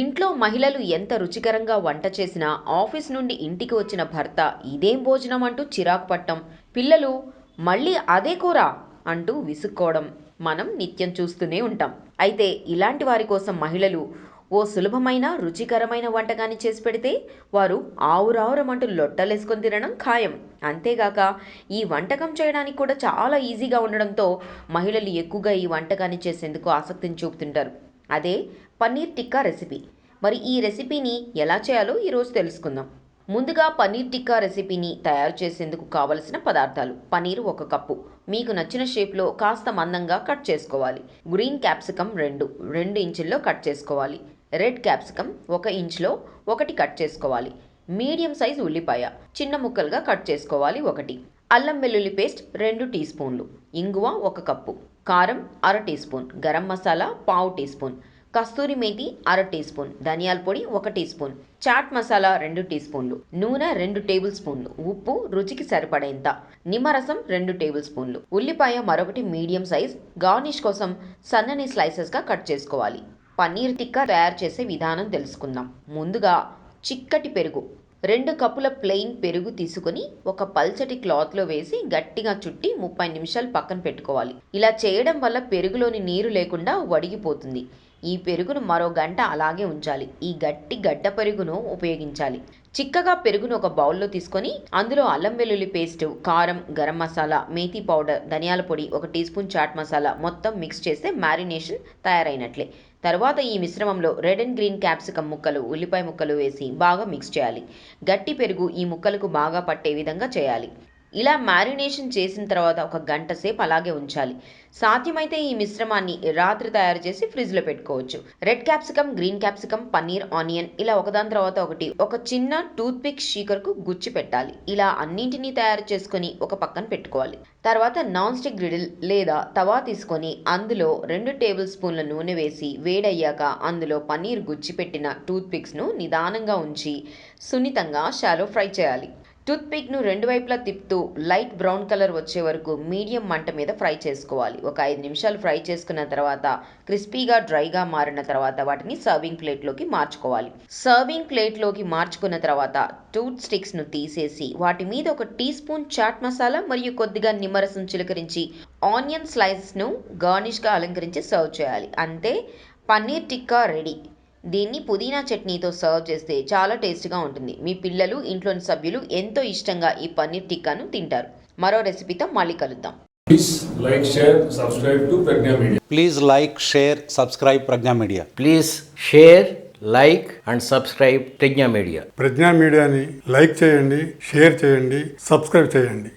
ఇంట్లో మహిళలు ఎంత రుచికరంగా వంట చేసినా ఆఫీస్ నుండి ఇంటికి వచ్చిన భర్త ఇదేం భోజనం అంటూ చిరాకు పట్టం, పిల్లలు మళ్ళీ అదే కూర అంటూ విసుక్కోవడం మనం నిత్యం చూస్తూనే ఉంటాం. అయితే ఇలాంటి వారి కోసం మహిళలు ఓ సులభమైన రుచికరమైన వంటకాన్ని చేసి పెడితే వారు ఆవురావురమంటూ లొట్టలేసుకొని తినడం ఖాయం. అంతేగాక ఈ వంటకం చేయడానికి కూడా చాలా ఈజీగా ఉండడంతో మహిళలు ఎక్కువగా ఈ వంటకాన్ని చేసేందుకు ఆసక్తిని చూపుతుంటారు. అదే పన్నీర్ టిక్కా రెసిపీ. మరి ఈ రెసిపీని ఎలా చేయాలో ఈరోజు తెలుసుకుందాం. ముందుగా పన్నీర్ టిక్కా రెసిపీని తయారు చేసేందుకు కావలసిన పదార్థాలు: పన్నీర్ 1 కప్పు, మీకు నచ్చిన షేప్లో కాస్త మందంగా కట్ చేసుకోవాలి. గ్రీన్ క్యాప్సికమ్ 2 ఇంచుల్లో కట్ చేసుకోవాలి. రెడ్ క్యాప్సికమ్ 1 ఇంచులో 1 కట్ చేసుకోవాలి. మీడియం సైజ్ ఉల్లిపాయ చిన్న ముక్కలుగా కట్ చేసుకోవాలి 1. అల్లం వెల్లుల్లి పేస్ట్ 2 టీ స్పూన్లు, ఇంగువ 1 కప్పు, కారం అర టీ స్పూన్, గరం మసాలా పావు టీ స్పూన్, కస్తూరి మేతి అర టీ స్పూన్, ధనియాల పొడి 1 టీ స్పూన్, చాట్ మసాలా 2 టీ స్పూన్లు, నూనె 2 టేబుల్ స్పూన్లు, ఉప్పు రుచికి సరిపడేంత, నిమ్మరసం 2 టేబుల్ స్పూన్లు, ఉల్లిపాయ మరొకటి మీడియం సైజ్. గార్నిష్ కోసం సన్నని స్లైసెస్గా కట్ చేసుకోవాలి. పన్నీర్ టిక్కా తయారు చేసే విధానం తెలుసుకుందాం. ముందుగా చిక్కటి పెరుగు 2 కప్పుల ప్లెయిన్ పెరుగు తీసుకుని ఒక పల్చటి క్లాత్లో వేసి గట్టిగా చుట్టి 30 నిమిషాలు పక్కన పెట్టుకోవాలి. ఇలా చేయడం వల్ల పెరుగులోని నీరు లేకుండా వడిగిపోతుంది. ఈ పెరుగును మరో గంట అలాగే ఉంచాలి. ఈ గట్టి గడ్డ పెరుగును ఉపయోగించాలి. చిక్కగా పెరుగును ఒక బౌల్లో తీసుకొని అందులో అల్లం వెల్లుల్లి పేస్ట్, కారం, గరం మసాలా, మేతి పౌడర్, ధనియాల పొడి 1 టీ స్పూన్, చాట్ మసాలా మొత్తం మిక్స్ చేస్తే మ్యారినేషన్ తయారైనట్లే. తర్వాత ఈ మిశ్రమంలో రెడ్ అండ్ గ్రీన్ క్యాప్సికమ్ ముక్కలు, ఉల్లిపాయ ముక్కలు వేసి బాగా మిక్స్ చేయాలి. గట్టి పెరుగు ఈ ముక్కలకు బాగా పట్టే విధంగా చేయాలి. ఇలా మ్యారినేషన్ చేసిన తర్వాత ఒక గంట సేపు అలాగే ఉంచాలి. సాధ్యమైతే ఈ మిశ్రమాన్ని రాత్రి తయారు చేసి ఫ్రిడ్జ్లో పెట్టుకోవచ్చు. Red capsicum, green capsicum, paneer, onion ఇలా ఒకదాని తర్వాత ఒకటి ఒక చిన్న టూత్ పిక్ షీకర్కు గుచ్చి పెట్టాలి. ఇలా అన్నింటినీ తయారు చేసుకొని ఒక పక్కన పెట్టుకోవాలి. తర్వాత నాన్ స్టిక్ గ్రిడిల్ లేదా తవా తీసుకొని అందులో 2 టేబుల్ స్పూన్ల నూనె వేసి వేడయ్యాక అందులో పన్నీర్ గుచ్చి పెట్టిన టూత్ పిక్స్ను నిదానంగా ఉంచి సున్నితంగా షాలో ఫ్రై చేయాలి. టూత్ పిక్ను 2 వైపులా తిప్పుతూ లైట్ బ్రౌన్ కలర్ వచ్చే వరకు మీడియం మంట మీద ఫ్రై చేసుకోవాలి. ఒక 5 నిమిషాలు ఫ్రై చేసుకున్న తర్వాత క్రిస్పీగా డ్రైగా మారిన తర్వాత వాటిని సర్వింగ్ ప్లేట్లోకి మార్చుకోవాలి. సర్వింగ్ ప్లేట్లోకి మార్చుకున్న తర్వాత టూత్ స్టిక్స్ను తీసేసి వాటి మీద 1 టీ స్పూన్ చాట్ మసాలా మరియు కొద్దిగా నిమ్మరసం చిలకరించి ఆనియన్ స్లైస్ను గార్నిష్గా అలంకరించి సర్వ్ చేయాలి. అంతే, పన్నీర్ టిక్కా రెడీ. దీన్ని పుదీనా చట్నీతో సర్వ్ చేస్తే చాలా టేస్టీగా ఉంటుంది. మీ పిల్లలు, ఇంట్లోని సభ్యులు ఎంతో ఇష్టంగా ఈ పన్నీర్ టిక్కాను తింటారు. మరో రెసిపీతో మళ్ళీ కలుద్దాం. Please like, share, subscribe to Pregnya Media. Please like, share, subscribe Pregnya Media. Please share, like and subscribe Pregnya Media. ప్రజ్ఞా మీడియాని లైక్ చేయండి, షేర్ చేయండి, సబ్స్క్రైబ్ చేయండి.